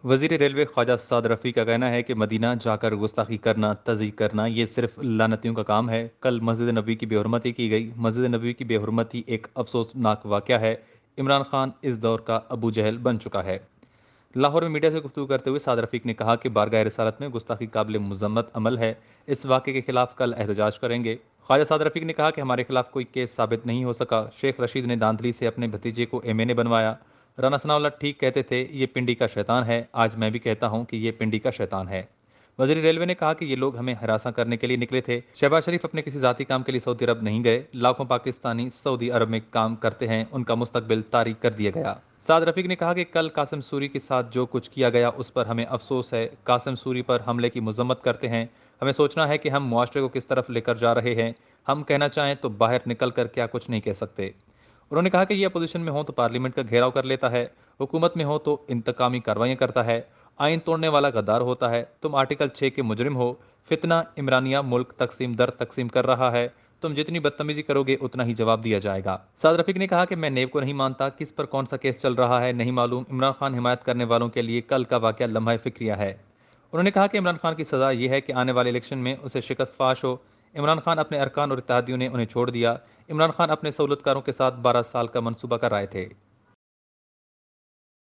वज़ीर रेलवे ख्वाजा साद रफ़ी का कहना है कि मदीना जाकर गुस्ताखी करना, तज़ीक़ करना ये सिर्फ़ लानतियों का काम है। कल मस्जिद नबवी की बेहुरमती की गई। मस्जिद नबवी की बेहुरमती एक अफ़सोसनाक वाक़या है। इमरान खान इस दौर का अबू जहल बन चुका है। लाहौर में मीडिया से गुफ्तगू करते हुए साद रफ़ीक ने कहा कि बारगाह रिसालत में गुस्ताखी काबिल मज़म्मत अमल है। इस वाक़े के खिलाफ कल एहतजाज करेंगे। ख्वाजा साद रफ़ीक ने कहा कि हमारे खिलाफ कोई केस साबित नहीं हो सका। शेख रशीद ने धांधली से अपने भतीजे को एमएनए बनवाया। राना सनाउल्लाह ठीक कहते थे, ये पिंडी का शैतान है। आज मैं भी कहता हूँ कि ये पिंडी का शैतान है। वज़ीर रेलवे ने कहा कि ये लोग हमें हरासा करने के लिए निकले थे। शहबाज शरीफ अपने किसी ज़ाती काम के लिए सऊदी अरब नहीं गए। लाखों पाकिस्तानी सऊदी अरब में काम करते हैं, उनका मुस्तकबिल तारीक कर दिया गया। साद रफ़ीक ने कहा कि कल कासिम सूरी के साथ जो कुछ किया गया उस पर हमें अफसोस है। कासिम सूरी पर हमले की मजम्मत करते हैं। हमें सोचना है कि हम मुआशरे को किस तरफ लेकर जा रहे हैं। हम कहना चाहें तो बाहर निकल कर क्या कुछ नहीं कह सकते। उन्होंने कहा कि ये अपोजिशन में हो तो पार्लियामेंट का घेराव कर लेता है, हुकूमत में हो तो इंतकामी कार्रवाइयाँ करता है, आइन तोड़ने वाला गद्दार होता है। तुम आर्टिकल 6 के मुजरिम हो। फितना इमरानिया मुल्क तकसीम दर तकसीम कर रहा है। तुम जितनी बदतमीजी करोगे उतना ही जवाब दिया जाएगा। साद रफीक ने कहा कि मैं नेब को नहीं मानता, किस पर कौन सा केस चल रहा है नहीं मालूम। इमरान खान हिमायत करने वालों के लिए कल का वाकया लम्हा फिक्रिया है। उन्होंने कहा कि इमरान खान की सज़ा यह है कि आने वाले इलेक्शन में उसे शिकस्त फाश हो। इमरान खान अपने अरकान और इत्तेहादियों ने उन्हें छोड़ दिया। इमरान खान अपने सहूलतकारों के साथ 12 साल का मनसूबा कर आए थे।